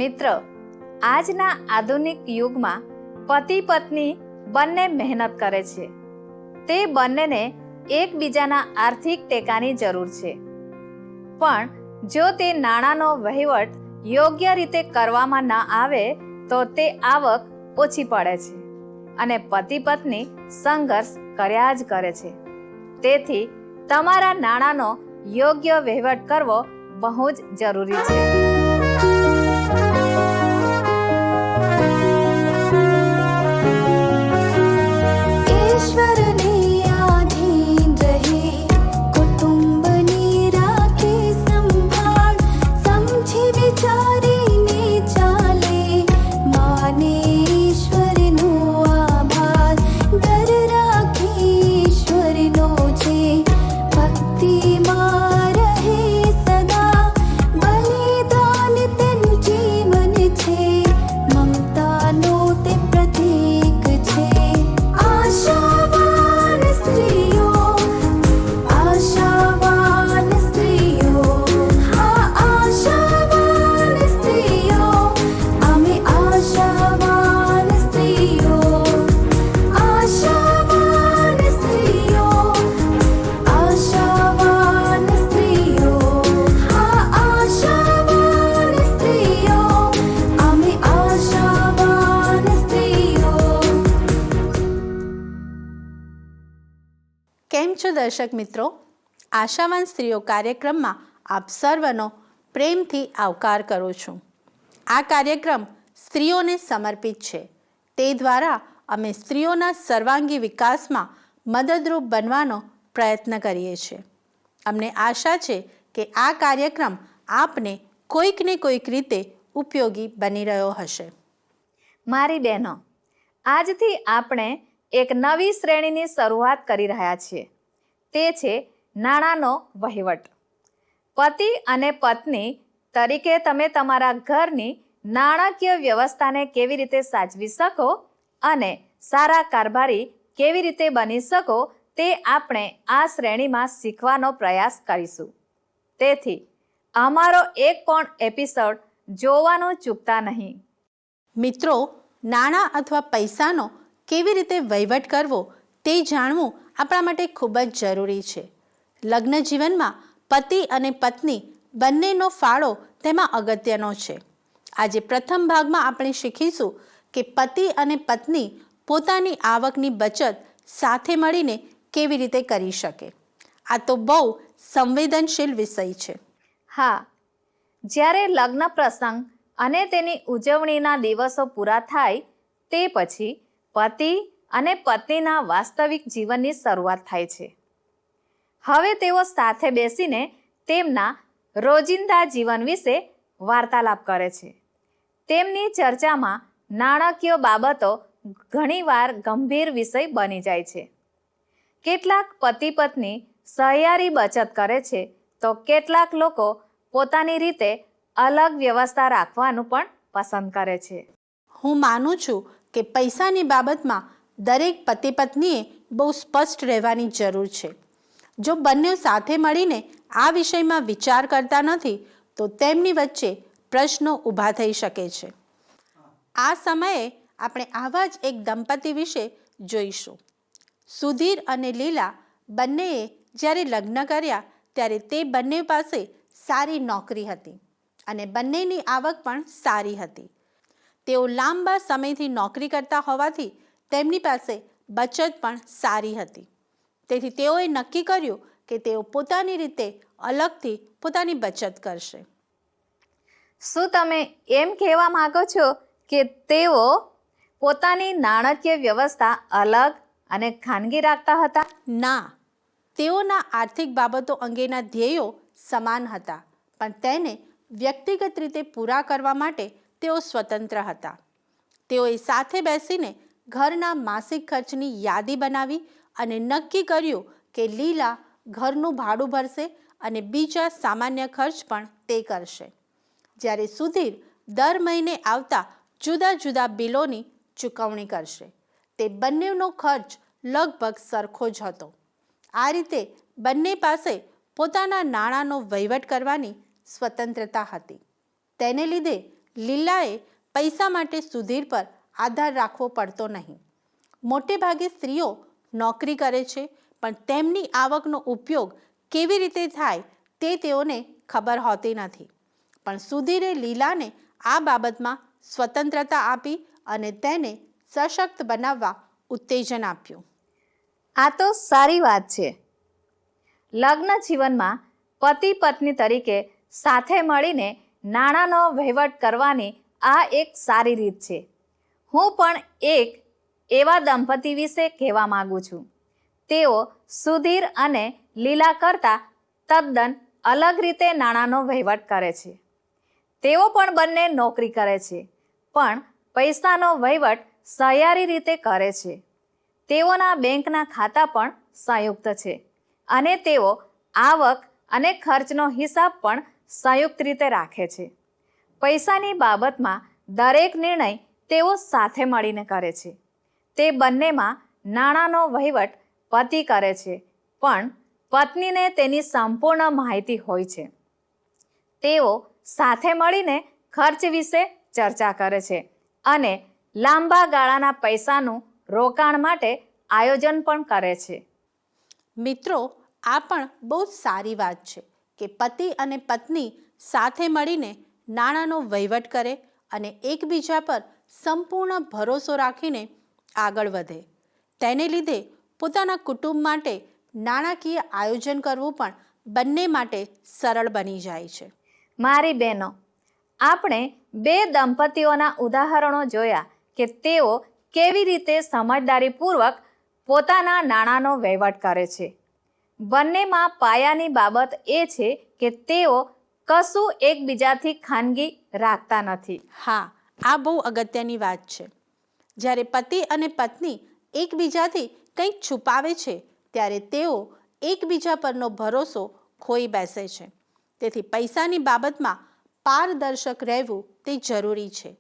મિત્રો, આજના આધુનિક યુગમાં પતિ પત્ની બંને મહેનત કરે છે. તે બંનેને એકબીજાના આર્થિક ટેકાની જરૂર છે. પણ જો તે નાણાંનો વહીવટ યોગ્ય રીતે કરવામાં ન આવે તો તે આવક ઓછી પડે છે અને પતિ પત્ની સંઘર્ષ કર્યા જ કરે છે. તેથી તમારા નાણાંનો યોગ્ય વહીવટ કરવો બહુ જ જરૂરી છે. કેમ છો દર્શક મિત્રો? આશાવાન સ્ત્રીઓ કાર્યક્રમમાં આપ સર્વનો પ્રેમથી આવકાર કરું છું. આ કાર્યક્રમ સ્ત્રીઓને સમર્પિત છે. તે દ્વારા અમે સ્ત્રીઓના સર્વાંગી વિકાસમાં મદદરૂપ બનવાનો પ્રયત્ન કરીએ છીએ. અમને આશા છે કે આ કાર્યક્રમ આપને કોઈકને કોઈક રીતે ઉપયોગી બની રહ્યો હશે. મારી બહેનો, આજથી આપણે એક નવી શ્રેણીની શરૂઆત કરી રહ્યા છીએ. તે છે નાણાંનો વહીવટ. પતિ અને પત્ની તરીકે તમે તમારા ઘરની નાણાકીય વ્યવસ્થાને કેવી રીતે સાચવી શકો અને સારા કારભારી કેવી રીતે બની શકો તે આપણે આ શ્રેણીમાં શીખવાનો પ્રયાસ કરીશું. તેથી અમારો એક પણ એપિસોડ જોવાનું ચૂકતા નહીં. મિત્રો, નાણાં અથવા પૈસાનો કેવી રીતે વહીવટ કરવો તે જાણવું આપણા માટે ખૂબ જ જરૂરી છે. લગ્ન જીવનમાં પતિ અને પત્ની બંનેનો ફાળો તેમાં અગત્યનો છે. આજે પ્રથમ ભાગમાં આપણે શીખીશું કે પતિ અને પત્ની પોતાની આવકની બચત સાથે મળીને કેવી રીતે કરી શકે. આ તો બહુ સંવેદનશીલ વિષય છે. હા, જ્યારે લગ્ન પ્રસંગ અને તેની ઉજવણીના દિવસો પૂરા થાય તે પછી પતિ અને પત્નીના વાસ્તવિક જીવનની શરૂઆત થાય છે. હવે તેઓ સાથે બેસીને તેમના રોજિંદા જીવન વિશે વાર્તાલાપ કરે છે. તેમની ચર્ચામાં નાણાકીય બાબતો ઘણીવાર ગંભીર વિષય બની જાય છે. કેટલાક પતિ પત્ની સહિયારી બચત કરે છે તો કેટલાક લોકો પોતાની રીતે અલગ વ્યવસ્થા રાખવાનું પણ પસંદ કરે છે. હું માનું છું કે પૈસાની બાબતમાં દરેક પતિ પત્નીએ બહુ સ્પષ્ટ રહેવાની જરૂર છે. જો બંને સાથે મળીને આ વિષયમાં વિચાર કરતા નથી તો તેમની વચ્ચે પ્રશ્નો ઊભા થઈ શકે છે. આ સમયે આપણે આવા જ એક દંપતી વિશે જોઈશું. સુધીર અને લીલા બંનેએ જ્યારે લગ્ન કર્યા ત્યારે તે બંને પાસે સારી નોકરી હતી અને બંનેની આવક પણ સારી હતી. તેઓ લાંબા સમયથી નોકરી કરતા હોવાથી તેમની પાસે બચત પણ સારી હતી. તેથી તેઓએ નક્કી કર્યું કે તેઓ પોતાની રીતે અલગથી પોતાની બચત કરશે. શું તમે એમ કહેવા માંગો છો કે તેઓ પોતાની નાણાકીય વ્યવસ્થા અલગ અને ખાનગી રાખતા હતા? ના, તેઓના આર્થિક બાબતો અંગેના ધ્યેયો સમાન હતા, પણ તેને વ્યક્તિગત રીતે પૂરા કરવા માટે તેઓ સ્વતંત્ર હતા. તેઓએ સાથે બેસીને ઘરના માસિક ખર્ચની યાદી બનાવી અને નક્કી કર્યું કે લીલા ઘરનું ભાડું ભરશે અને બીજા સામાન્ય ખર્ચ પણ તે કરશે, જ્યારે સુધીર દર મહિને આવતા જુદા જુદા બિલોની ચૂકવણી કરશે. તે બંનેનો ખર્ચ લગભગ સરખો જ હતો. આ રીતે બંને પાસે પોતાના નાણાંનો વહીવટ કરવાની સ્વતંત્રતા હતી. તેને લીધે લીલાએ પૈસા માટે સુધીર પર આધાર રાખવો પડતો નહીં. મોટે ભાગે સ્ત્રીઓ નોકરી કરે છે, પણ તેમની આવકનો ઉપયોગ કેવી રીતે થાય તે તેઓને ખબર હોતી નથી. પણ સુધીરે લીલાને આ બાબતમાં સ્વતંત્રતા આપી અને તેને સશક્ત બનાવવા ઉત્તેજન આપ્યું. આ તો સારી વાત છે. લગ્ન જીવનમાં પતિ પત્ની તરીકે સાથે મળીને નાણાંનો વહીવટ કરવાની આ એક સારી રીત છે. હું પણ એક એવા દંપતી વિશે કહેવા માંગુ છું. તેઓ સુધીર અને લીલા કરતાં તદ્દન અલગ રીતે નાણાંનો વહીવટ કરે છે. તેઓ પણ બંને નોકરી કરે છે, પણ પૈસાનો વહીવટ સહિયારી રીતે કરે છે. તેઓના બેંકના ખાતા પણ સંયુક્ત છે અને તેઓ આવક અને ખર્ચનો હિસાબ પણ સંયુક્ત રીતે રાખે છે. પૈસાની બાબતમાં દરેક નિર્ણય તેઓ સાથે મળીને કરે છે. તે બંનેમાં નાણાંનો વહીવટ પતિ કરે છે, પણ પત્નીને તેની સંપૂર્ણ માહિતી હોય છે. તેઓ સાથે મળીને ખર્ચ વિશે ચર્ચા કરે છે અને લાંબા ગાળાના પૈસાનું રોકાણ માટે આયોજન પણ કરે છે. મિત્રો, આ પણ બહુ જ સારી વાત છે કે પતિ અને પત્ની સાથે મળીને નાણાંનો વહીવટ કરે અને એકબીજા પર સંપૂર્ણ ભરોસો રાખીને આગળ વધે. તેને લીધે પોતાના કુટુંબ માટે નાણાકીય આયોજન કરવું પણ બંને માટે સરળ બની જાય છે. મારી બહેનો, આપણે બે દંપતીઓના ઉદાહરણો જોયા કે તેઓ કેવી રીતે સમજદારીપૂર્વક પોતાના નાણાંનો વહીવટ કરે છે. બંનેમાં પાયાની બાબત એ છે કે તેઓ કશું એકબીજાથી ખાનગી રાખતા નથી. હા, આ બહુ અગત્યની વાત છે. જ્યારે પતિ અને પત્ની એકબીજાથી કંઈક છુપાવે છે, ત્યારે તેઓ એકબીજા પરનો ભરોસો ખોઈ બેસે છે. તેથી પૈસાની બાબતમાં પારદર્શક રહેવું તે જરૂરી છે.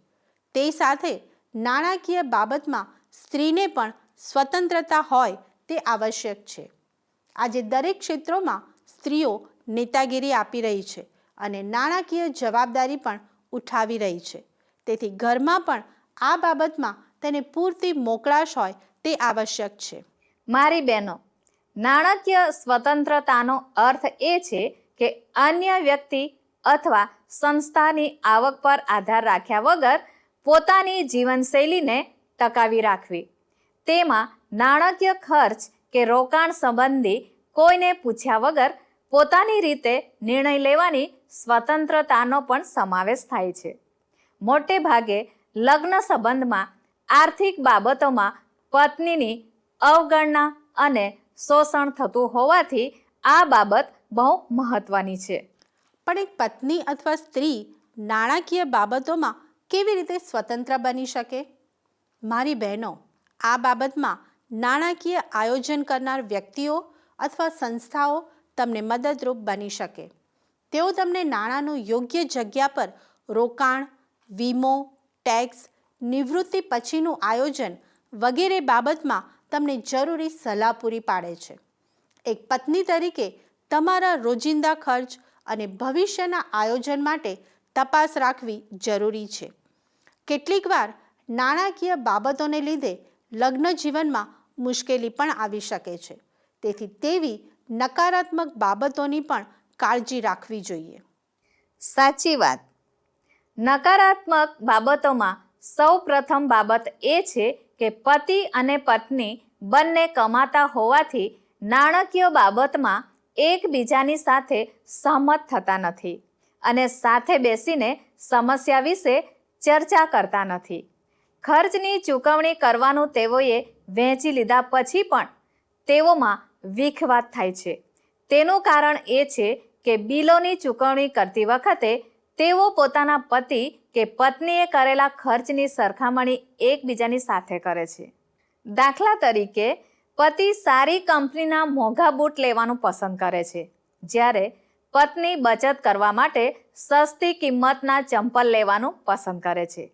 તે સાથે નાણાકીય બાબતમાં સ્ત્રીને પણ સ્વતંત્રતા હોય તે આવશ્યક છે. આજે દરેક ક્ષેત્રોમાં સ્ત્રીઓ નેતાગીરી આપી રહી છે અને નાણાકીય જવાબદારી પણ ઉઠાવી રહી છે. તેથી ઘરમાં પણ આ બાબતમાં તેને પૂરતી મોકળાશ હોય તે આવશ્યક છે. મારી બહેનો, નાણાકીય સ્વતંત્રતાનો અર્થ એ છે કે અન્ય વ્યક્તિ અથવા સંસ્થાની આવક પર આધાર રાખ્યા વગર પોતાની જીવનશૈલીને ટકાવી રાખવી. તેમાં નાણાકીય ખર્ચ કે રોકાણ સંબંધી કોઈને પૂછ્યા વગર પોતાની રીતે નિર્ણય લેવાની સ્વતંત્રતાનો પણ સમાવેશ થાય છે. મોટે ભાગે લગ્ન સંબંધમાં આર્થિક બાબતોમાં પત્નીની અવગણના અને શોષણ થતું હોવાથી આ બાબત બહુ મહત્વની છે. પણ એક પત્ની અથવા સ્ત્રી નાણાકીય બાબતોમાં કેવી રીતે સ્વતંત્ર બની શકે? મારી બહેનો, આ બાબતમાં નાણાકીય આયોજન કરનાર વ્યક્તિઓ અથવા સંસ્થાઓ તમને મદદરૂપ બની શકે. તેઓ તમને નાણાંનું યોગ્ય જગ્યા પર રોકાણ, વીમો, ટેક્સ, નિવૃત્તિ પછીનું આયોજન વગેરે બાબતમાં તમને જરૂરી સલાહ પૂરી પાડે છે. એક પત્ની તરીકે તમારા રોજિંદા ખર્ચ અને ભવિષ્યના આયોજન માટે તપાસ રાખવી જરૂરી છે. કેટલીકવાર નાણાકીય બાબતોને લીધે લગ્ન જીવનમાં મુશ્કેલી પણ આવી શકે છે. તેથી તેવી નકારાત્મક બાબતોની પણ કાળજી રાખવી જોઈએ. સાચી વાત. નકારાત્મક બાબતોમાં સૌ પ્રથમ બાબત એ છે કે પતિ અને પત્ની બંને કમાતા હોવાથી નાણાકીય બાબતમાં એકબીજાની સાથે સહમત થતા નથી અને સાથે બેસીને સમસ્યા વિશે ચર્ચા કરતા નથી. ખર્ચની ચૂકવણી કરવાનું તેઓએ વહેંચી લીધા પછી પણ તેઓમાં વિખવાદ થાય છે. તેનું કારણ એ છે કે બિલોની ચૂકવણી કરતી વખતે તેઓ પોતાના પતિ કે પત્નીએ કરેલા ખર્ચની સરખામણી એકબીજાની સાથે કરે છે. દાખલા તરીકે, પતિ સારી કંપનીના મોંઘા બૂટ લેવાનું પસંદ કરે છે, જ્યારે પત્ની બચત કરવા માટે સસ્તી કિંમતના ચંપલ લેવાનું પસંદ કરે છે.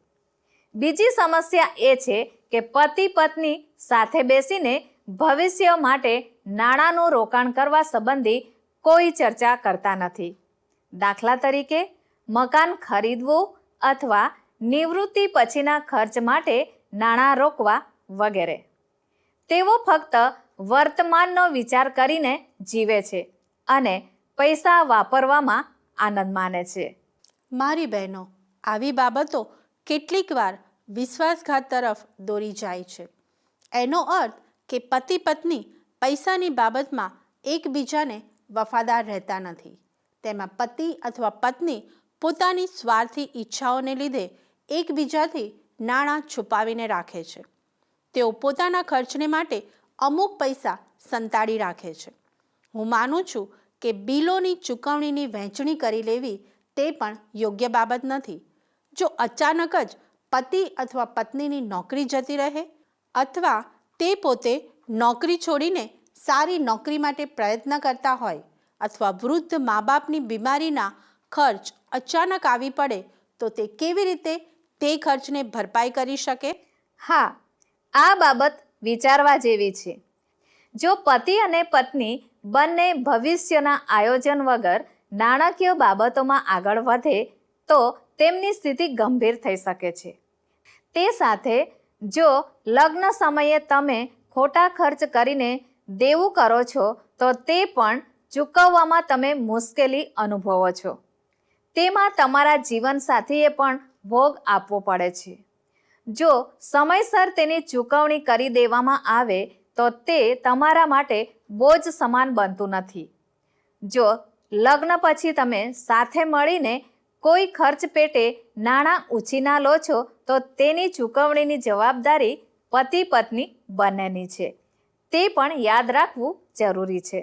બીજી સમસ્યા એ છે કે પતિ પત્ની સાથે બેસીને ભવિષ્ય માટે નાણાંનું રોકાણ કરવા સંબંધી કોઈ ચર્ચા કરતા નથી. દાખલા તરીકે, મકાન ખરીદવું અથવા નિવૃત્તિ પછીના ખર્ચ માટે નાણાં રોકવા વગેરે. તેઓ ફક્ત વર્તમાનનો વિચાર કરીને જીવે છે અને પૈસા વાપરવામાં આનંદ માને છે. મારી બહેનો, આવી બાબતો કેટલીક વાર વિશ્વાસઘાત તરફ દોરી જાય છે. એનો અર્થ કે પતિ પત્ની પૈસાની બાબતમાં એકબીજાને વફાદાર રહેતા નથી. તેમાં પતિ અથવા પત્ની પોતાની સ્વાર્થી ઈચ્છાઓને લીધે એકબીજાથી નાણાં છુપાવીને રાખે છે. તેઓ પોતાના ખર્ચને માટે અમુક પૈસા સંતાડી રાખે છે. હું માનું છું કે બિલોની ચૂકવણીની વહેંચણી કરી લેવી તે પણ યોગ્ય બાબત નથી. જો અચાનક જ પતિ અથવા પત્નીની નોકરી જતી રહે અથવા તે પોતે નોકરી છોડીને સારી નોકરી માટે પ્રયત્ન કરતા હોય અથવા વૃદ્ધ મા બાપની બીમારીના ખર્ચ અચાનક આવી પડે તો તે કેવી રીતે તે ખર્ચને ભરપાઈ કરી શકે? હા, આ બાબત વિચારવા જેવી છે. જો પતિ અને પત્ની બંને ભવિષ્યના આયોજન વગર નાણાકીય બાબતોમાં આગળ વધે તો તેમની સ્થિતિ ગંભીર થઈ શકે છે. તે સાથે જો લગ્ન સમયે તમે ખોટા ખર્ચ કરીને દેવું કરો છો તો તે પણ ચૂકવવામાં તમે મુશ્કેલી અનુભવો છો. તેમાં તમારા જીવનસાથીએ પણ ભોગ આપવો પડે છે. જો સમયસર તેની ચૂકવણી કરી દેવામાં આવે તો તે તમારા માટે બોજ સમાન બનતું નથી. જો લગ્ન પછી તમે સાથે મળીને કોઈ ખર્ચ પેટે નાણાં ઉછીના લો છો તો તેની ચૂકવણીની જવાબદારી પતિ પત્ની બંનેની છે. તે પણ યાદ રાખવું જરૂરી છે.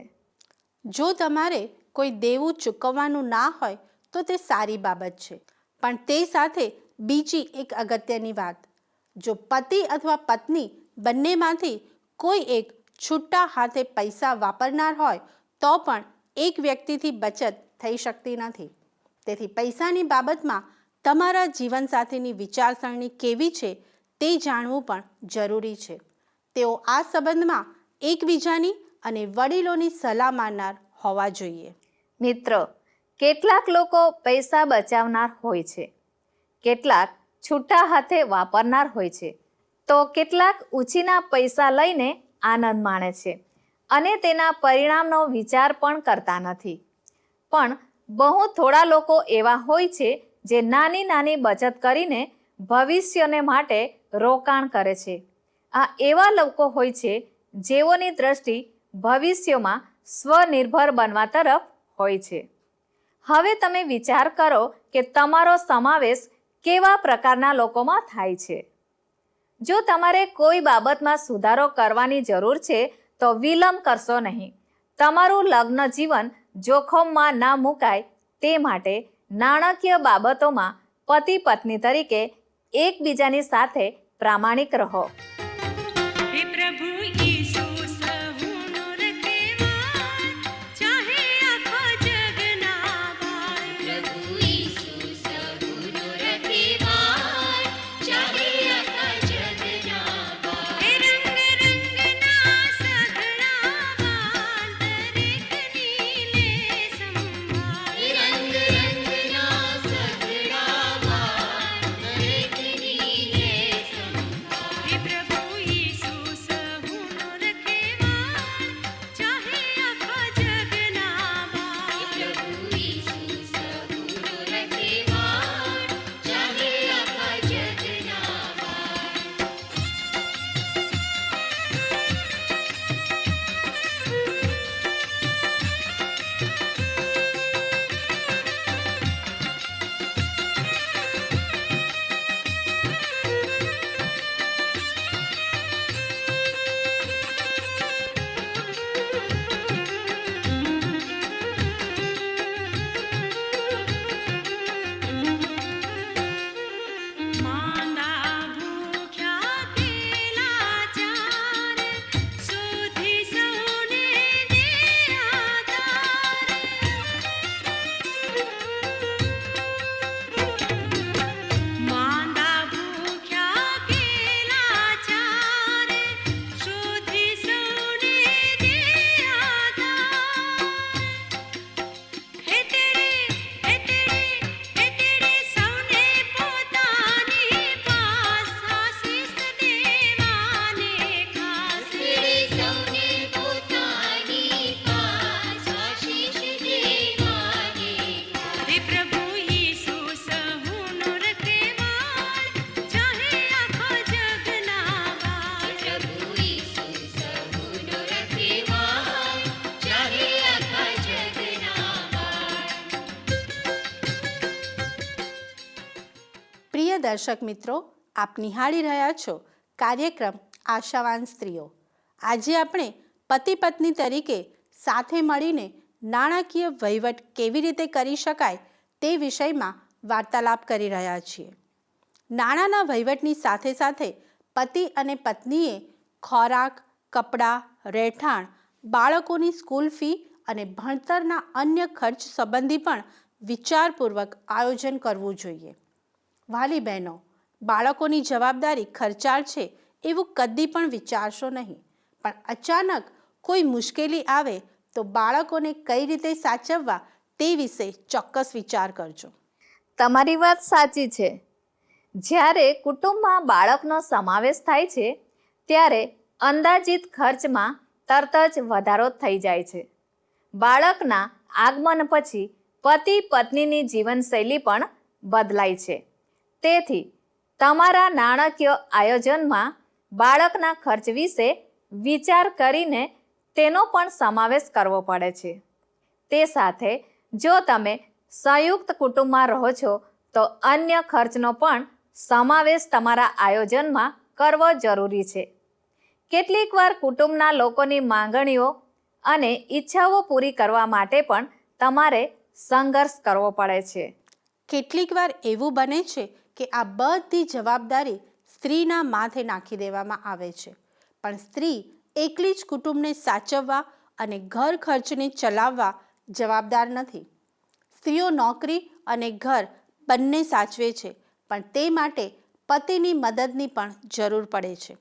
જો તમારે કોઈ દેવું ચૂકવવાનું ના હોય તો તે સારી બાબત છે. પણ તે સાથે બીજી એક અગત્યની વાત, જો પતિ અથવા પત્ની બંનેમાંથી કોઈ એક છૂટા હાથે પૈસા વાપરનાર હોય તો પણ એક વ્યક્તિથી બચત થઈ શકતી નથી. તેથી પૈસાની બાબતમાં તમારા જીવનસાથીની વિચારસરણી કેવી છે તે જાણવું પણ જરૂરી છે. તેઓ આ સંબંધમાં એકબીજાની અને વડીલોની સલાહ માનનાર હોવા જોઈએ. મિત્રો, કેટલાક લોકો પૈસા બચાવનાર હોય છે, કેટલાક છૂટા હાથે વાપરનાર હોય છે, તો કેટલાક ઉછીના પૈસા લઈને આનંદ માણે છે અને તેના પરિણામનો વિચાર પણ કરતા નથી. પણ બહુ થોડા લોકો એવા હોય છે જે નાની નાની બચત કરીને ભવિષ્યને માટે રોકાણ કરે છે. આ એવા લોકો હોય છે જેઓની દ્રષ્ટિ ભવિષ્યમાં સ્વનિર્ભર બનવા તરફ હોય છે. હવે તમે વિચાર કરો કે તમારો સમાવેશ કેવા પ્રકારના લોકોમાં થાય છે. જો તમારે કોઈ બાબતમાં સુધારો કરવાની જરૂર છે તો વિલંબ કરશો નહીં. તમારું લગ્ન જીવન જોખમમાં ના મુકાય તે માટે નાણાકીય બાબતોમાં પતિ પત્ની તરીકે એકબીજાની સાથે પ્રામાણિક રહો. हे प्रभु यीशु सहूनो रखेवाय चाहे आखा जगना वाय प्रभु यीशु सहूनो रखेवाय चाहे आखा जगना वाय रंग रंगना सगळावान दरेकनी ले संभाळ रंग रंगना सगळावान दरेकनी ले संभाळ हे प्रभु દર્શક મિત્રો, આપ નિહાળી રહ્યા છો કાર્યક્રમ આશાવાન સ્ત્રીઓ. આજે આપણે પતિ પત્ની તરીકે સાથે મળીને નાણાકીય વહીવટ કેવી રીતે કરી શકાય તે વિષયમાં વાર્તાલાપ કરી રહ્યા છીએ. નાણાંના વહીવટની સાથે સાથે પતિ અને પત્નીએ ખોરાક, કપડાં, રહેઠાણ, બાળકોની સ્કૂલ ફી અને ભણતરના અન્ય ખર્ચ સંબંધી પણ વિચારપૂર્વક આયોજન કરવું જોઈએ. વાલી બહેનો, બાળકોની જવાબદારી ખર્ચાળ છે એવું કદી પણ વિચારશો નહીં, પણ અચાનક કોઈ મુશ્કેલી આવે તો બાળકોને કઈ રીતે સાચવવા તે વિશે ચોક્કસ વિચાર કરજો. તમારી વાત સાચી છે. જ્યારે કુટુંબમાં બાળકનો સમાવેશ થાય છે ત્યારે અંદાજિત ખર્ચમાં તરત જ વધારો થઈ જાય છે. બાળકના આગમન પછી પતિ પત્નીની જીવનશૈલી પણ બદલાય છે. તેથી તમારા નાણાકીય આયોજનમાં બાળકના ખર્ચ વિશે વિચાર કરીને તેનો પણ સમાવેશ કરવો પડે છે. તે સાથે જો તમે સંયુક્ત કુટુંબમાં રહો છો તો અન્ય ખર્ચનો પણ સમાવેશ તમારા આયોજનમાં કરવો જરૂરી છે. કેટલીકવાર કુટુંબના લોકોની માંગણીઓ અને ઈચ્છાઓ પૂરી કરવા માટે પણ તમારે સંઘર્ષ કરવો પડે છે. કેટલીકવાર એવું બને છે કે આ બધી જવાબદારી સ્ત્રીના માથે નાખી દેવામાં આવે છે, પણ સ્ત્રી એકલી જ કુટુંબને સાચવવા અને ઘર ખર્ચને ચલાવવા જવાબદાર નથી. સ્ત્રીઓ નોકરી અને ઘર બંને સાચવે છે, પણ તે માટે પતિની મદદની પણ જરૂર પડે છે.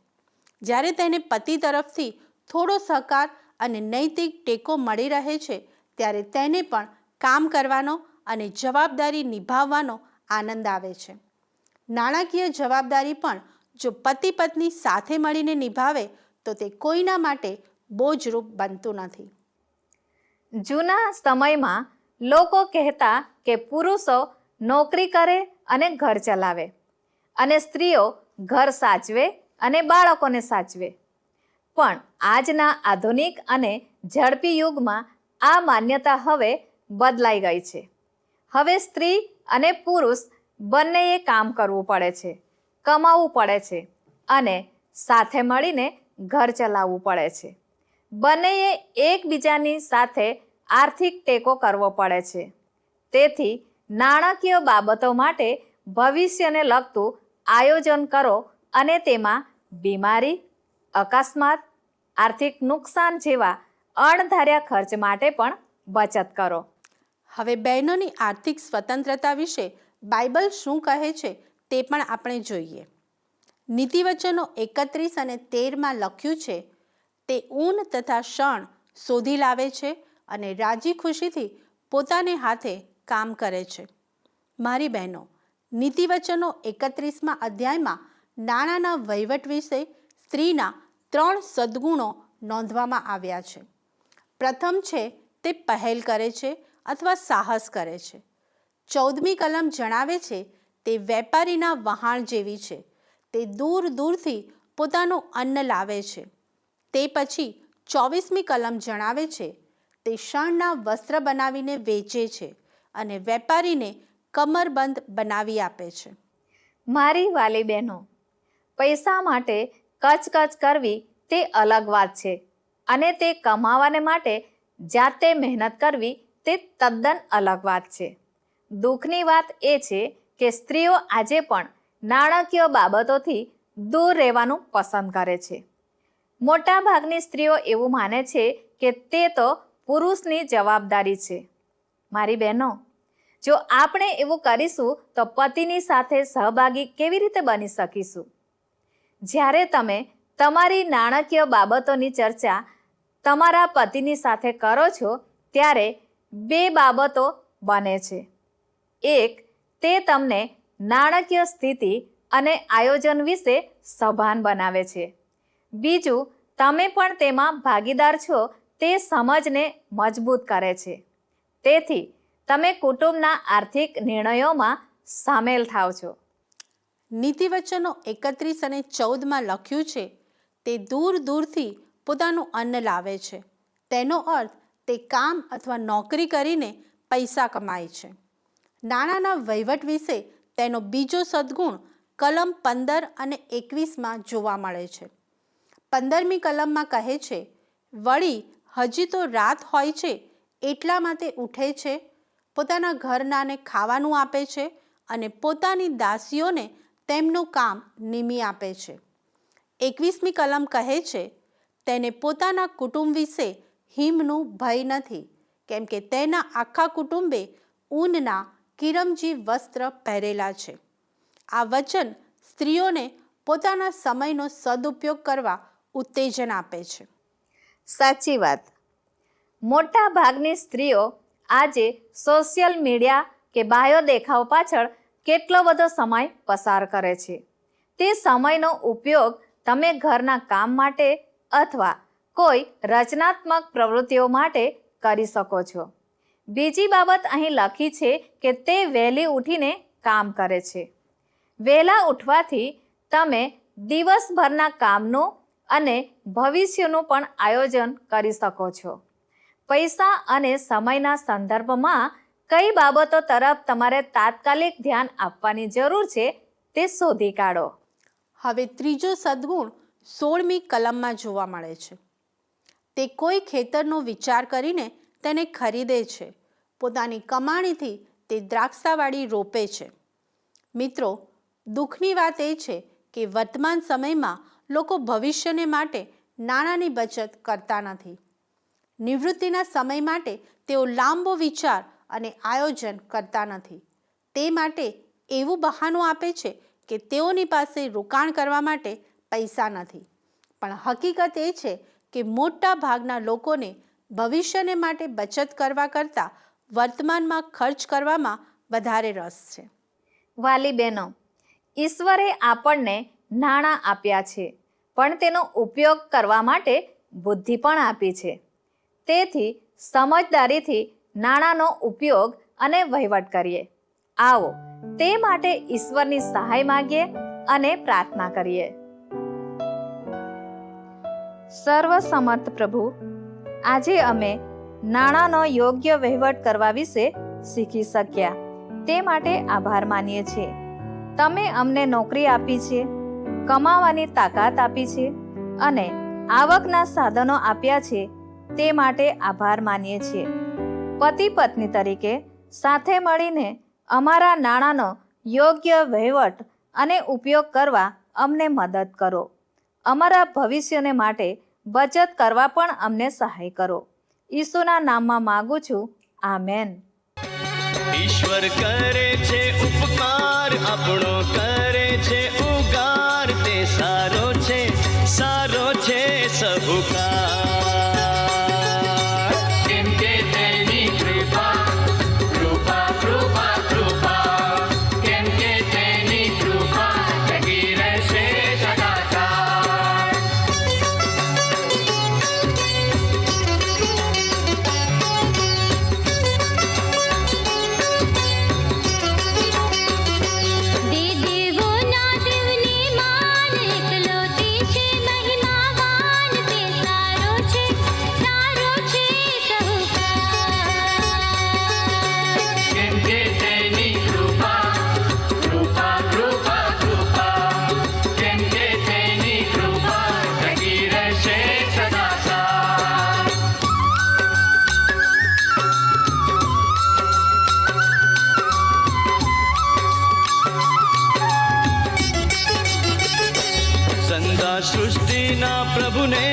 જ્યારે તેને પતિ તરફથી થોડો સહકાર અને નૈતિક ટેકો મળી રહે છે ત્યારે તેને પણ કામ કરવાનો અને જવાબદારી નિભાવવાનો આનંદ આવે છે. નાણાકીય જવાબદારી પણ જો પતિ પત્ની સાથે મળીને નિભાવે તો તે કોઈના માટે બોજરૂપ બનતું નથી. જૂના સમયમાં લોકો કહેતા કે પુરુષો નોકરી કરે અને ઘર ચલાવે અને સ્ત્રીઓ ઘર સાચવે અને બાળકોને સાચવે. પણ આજના આધુનિક અને ઝડપી યુગમાં આ માન્યતા હવે બદલાઈ ગઈ છે. હવે સ્ત્રી અને પુરુષ બંનેએ કામ કરવું પડે છે, કમાવવું પડે છે અને સાથે મળીને ઘર ચલાવવું પડે છે. બંનેએ એકબીજાની સાથે આર્થિક ટેકો કરવો પડે છે. તેથી નાણાકીય બાબતો માટે ભવિષ્યને લગતું આયોજન કરો અને તેમાં બીમારી, અકસ્માત, આર્થિક નુકસાન જેવા અણધાર્યા ખર્ચ માટે પણ બચત કરો. હવે બહેનોની આર્થિક સ્વતંત્રતા વિશે બાઇબલ શું કહે છે તે પણ આપણે જોઈએ. નીતિવચનો 31 અને 13માં લખ્યું છે, તે ઊન તથા શણ શોધી લાવે છે અને રાજી ખુશીથી પોતાને હાથે કામ કરે છે. મારી બહેનો, નીતિવચનો 31મા અધ્યાયમાં નાણાંના વહીવટ વિશે સ્ત્રીના 3 સદ્ગુણો નોંધવામાં આવ્યા છે. પ્રથમ છે તે પહેલ કરે છે અથવા સાહસ કરે છે. 14મી કલમ જણાવે છે તે વેપારીના વહાણ જેવી છે. તે દૂર દૂરથી પોતાનું અન્ન લાવે છે. તે પછી 24મી કલમ જણાવે છે તે શણના વસ્ત્ર બનાવીને વેચે છે અને વેપારીને કમરબંધ બનાવી આપે છે. મારી વાલી બહેનો, પૈસા માટે કચકચ કરવી તે અલગ વાત છે અને તે કમાવાને માટે જાતે મહેનત કરવી તે તદ્દન અલગ વાત છે. દુઃખની વાત એ છે કે સ્ત્રીઓ આજે પણ નાણાકીય બાબતોથી દૂર રહેવાનું પસંદ કરે છે. મોટાભાગની સ્ત્રીઓ એવું માને છે કે તે તો પુરુષની જવાબદારી છે. મારી બહેનો, જો આપણે એવું કરીશું તો પતિની સાથે સહભાગી કેવી રીતે બની શકીશું? જ્યારે તમે તમારી નાણાકીય બાબતોની ચર્ચા તમારા પતિની સાથે કરો છો ત્યારે 2 બાબતો બને છે. એક, તે તમને નાણાકીય સ્થિતિ અને આયોજન વિશે સભાન બનાવે છે. બીજું, તમે પણ તેમાં ભાગીદાર છો તે સમજને મજબૂત કરે છે. તેથી તમે કુટુંબના આર્થિક નિર્ણયોમાં સામેલ થાવ છો. નીતિવચનો 31 અને 14માં લખ્યું છે, તે દૂર દૂરથી પોતાનું અન્ન લાવે છે. તેનો અર્થ તે કામ અથવા નોકરી કરીને પૈસા કમાય છે. નાણાંના વહીવટ વિશે તેનો બીજો સદ્ગુણ કલમ 15 અને 21માં જોવા મળે છે. 15મી કલમમાં કહે છે, વળી હજી તો રાત હોય છે એટલામાં તે ઉઠે છે, પોતાના ઘરનાને ખાવાનું આપે છે અને પોતાની દાસીઓને તેમનું કામ નિમી આપે છે. 21મી કલમ કહે છે, તેને પોતાના કુટુંબ વિશે હિમનું ભય નથી, કેમ કે તેના આખા કુટુંબે ઊનના કિરમજી વસ્ત્ર પહેરેલા છે. આ વચન સ્ત્રીઓને પોતાના સમયનો સદુપયોગ કરવા ઉત્તેજન આપે છે. સાચી વાત. મોટા ભાગની સ્ત્રીઓ આજે સોશિયલ મીડિયા કે બાહ્ય દેખાવ પાછળ કેટલો બધો સમય પસાર કરે છે. તે સમયનો ઉપયોગ તમે ઘરના કામ માટે અથવા કોઈ રચનાત્મક પ્રવૃત્તિઓ માટે કરી શકો છો. બીજી બાબત અહીં લખી છે કે તે વહેલી ઉઠીને કામ કરે છે. વહેલા ઉઠવાથી તમે દિવસભરના કામનું અને ભવિષ્યનું પણ આયોજન કરી શકો છો. પૈસા અને સમયના સંદર્ભમાં કઈ બાબતો તરફ તમારે તાત્કાલિક ધ્યાન આપવાની જરૂર છે તે શોધી કાઢો. હવે ત્રીજો સદ્ગુણ 16મી કલમમાં જોવા મળે છે. તે કોઈ ખેતરનો વિચાર કરીને તેને ખરીદે છે, પોતાની કમાણીથી તે દ્રાક્ષાવાળી રોપે છે. મિત્રો, દુઃખની વાત એ છે કે વર્તમાન સમયમાં લોકો ભવિષ્યને માટે નાણાંની બચત કરતા નથી. નિવૃત્તિના સમય માટે તેઓ લાંબો વિચાર અને આયોજન કરતા નથી. તે માટે એવું બહાનું આપે છે કે તેઓની પાસે રોકાણ કરવા માટે પૈસા નથી. પણ હકીકત એ છે કે મોટા ભાગના લોકોને ભવિષ્યને માટે બચત કરવા કરતાં વર્તમાનમાં ખર્ચ કરવામાં વધારે રસ છે. વાલી બહેનો, ઈશ્વરે આપણને નાણાં આપ્યા છે, પણ તેનો ઉપયોગ કરવા માટે બુદ્ધિ પણ આપી છે. તેથી સમજદારીથી નાણાંનો ઉપયોગ અને વહીવટ કરીએ. આવો તે માટે ઈશ્વરની સહાય માંગીએ અને પ્રાર્થના કરીએ. સર્વસમર્થ પ્રભુ, આજે અમે નાણાંનો યોગ્ય વહીવટ કરવા વિશે શીખી શક્યા, તે માટે આભાર માનીએ છીએ. તમે અમને નોકરી આપી છે, કમાવાની તાકાત આપી છે અને આવકના સાધનો આપ્યા છે, તે માટે આભાર માનીએ છીએ. પતિ પત્ની તરીકે સાથે મળીને અમારા નાણાંનો યોગ્ય વહીવટ અને ઉપયોગ કરવા અમને મદદ કરો. અમારા ભવિષ્યને માટે બચત કરવા પણ અમને સહાય કરો. ઈસુના નામમાં માગું છું. આમેન. ઈશ્વર કરે છે ઉપકાર, આપણો કરે છે ઉગાર, તે સારો છે, સારો છે સહુકાર. કેમ કે તેની કૃપા, કૃપા, કૃપા, કૃપા, કેમ કે તેની કૃપા ટકી રહેશે સદાકાળ. દે દેવોના દેવની માન, એકલોતી છે મહિમાવાન, તે સારો છે સહુકાર. કેમ કે તેની કૃપા, કૃપા, કૃપા, કૃપા, કેમ કે તેની કૃપા ટકી રહેશે સદાકાળ. સંદા સૃષ્ટિના પ્રભુને,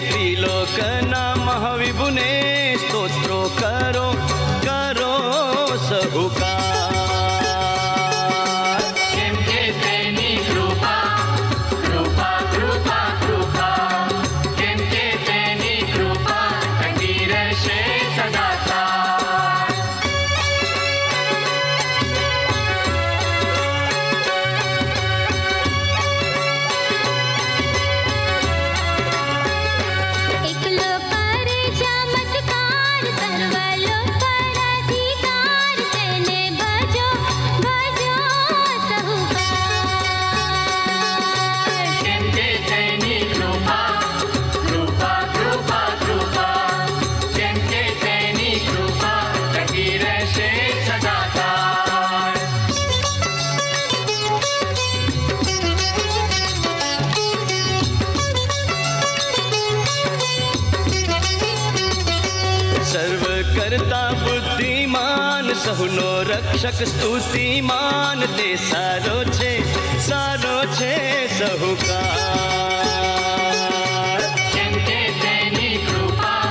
ત્રિલોકના મહાવિભુને, સ્તોત્રો કરો, કરો સહુકાર. કેમ કે તેની કૃપા, કૃપા, કૃપા, કૃપા, કેમ કે તેની કૃપા ટકી રહેશે સદાકાળ. એકલો કરે ચમત્કાર, સર્વ કરતા બુદ્ધિમાન સહુનો રક્ષક સ્તુતિમાન તે સારો છે સહુકાર. કેમ કે તેની કૃપા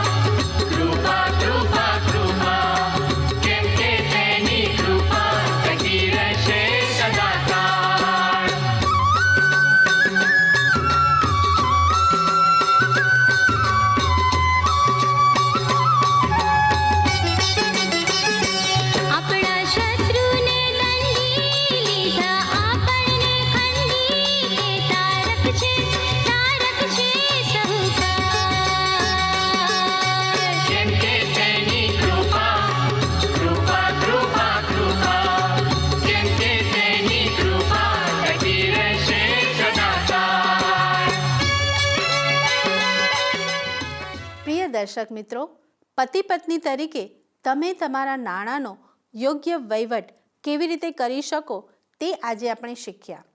કૃપા કૃપા કૃપા કેમ કે તેની કૃપા ટકી રહેશે સદાકાળ. આપણા શત્રુને દંડી લીધા આપણને ખંડી કે તારક છે સહુકાર. કેમ કે તેની કૃપા કૃપા કૃપા કૃપા કેમ કે તેની કૃપા ટકી રહેશે સદાકાળ. પ્રિય દર્શક મિત્રો, પતિ પત્ની તરીકે તમે તમારા નાણાંનો યોગ્ય વહીવટ કેવી રીતે કરી શકો તે આજે આપણે શીખ્યા.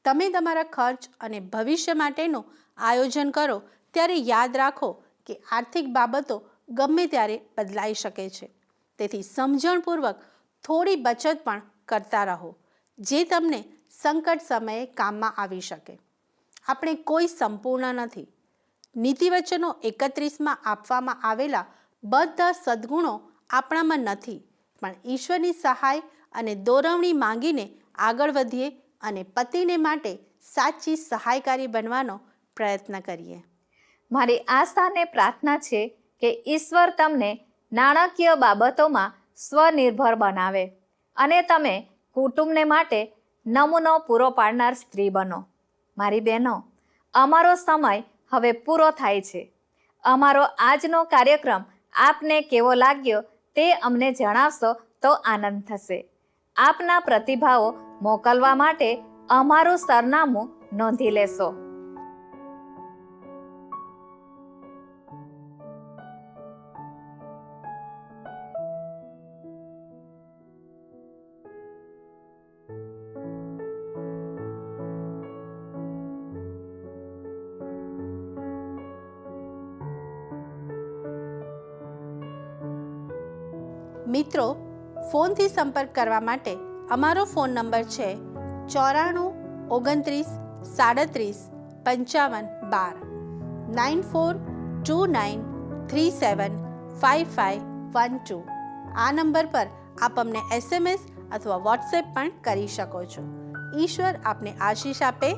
તમે તમારા ખર્ચ અને ભવિષ્ય માટેનું આયોજન કરો ત્યારે યાદ રાખો કે આર્થિક બાબતો ગમે ત્યારે બદલાઈ શકે છે. તેથી સમજણપૂર્વક થોડી બચત પણ કરતા રહો, જે તમને સંકટ સમયે કામમાં આવી શકે. આપણે કોઈ સંપૂર્ણ નથી. નીતિવચનો 31માં આપવામાં આવેલા બધા સદ્ગુણો આપણામાં નથી, પણ ઈશ્વરની સહાય અને દોરવણી માંગીને આગળ વધીએ અને પતિને માટે સાચી સહાયકારી બનવાનો પ્રયત્ન કરીએ. મારી આશા અને પ્રાર્થના છે કે ઈશ્વર તમને નાણાકીય બાબતોમાં સ્વનિર્ભર બનાવે અને તમે કુટુંબને માટે નમૂનો પૂરો પાડનાર સ્ત્રી બનો. મારી બહેનો, અમારો સમય હવે પૂરો થાય છે. અમારો આજનો કાર્યક્રમ આપને કેવો લાગ્યો તે અમને જણાવશો તો આનંદ થશે. આપના પ્રતિભાવો મોકલવા માટે અમારું સરનામું નોંધી લેશો. મિત્રો, ફોનથી સંપર્ક કરવા માટે અમારો ફોન નંબર છે 94 29 37 55 12 9429375512. આ નંબર પર આપ અમને SMS અથવા વોટ્સએપ પણ કરી શકો છો. ઈશ્વર આપને આશીષ આપે.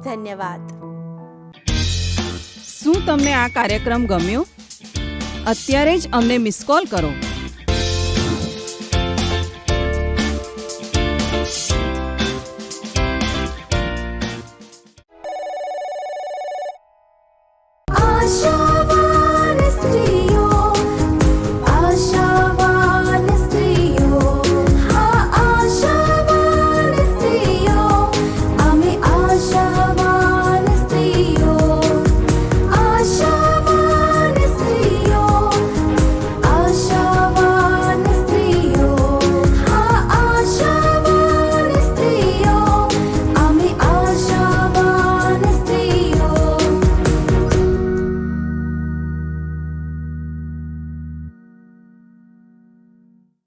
ધન્યવાદ. શું તમને આ કાર્યક્રમ ગમ્યો? અત્યારે જ અમને મિસ કોલ કરો. આશા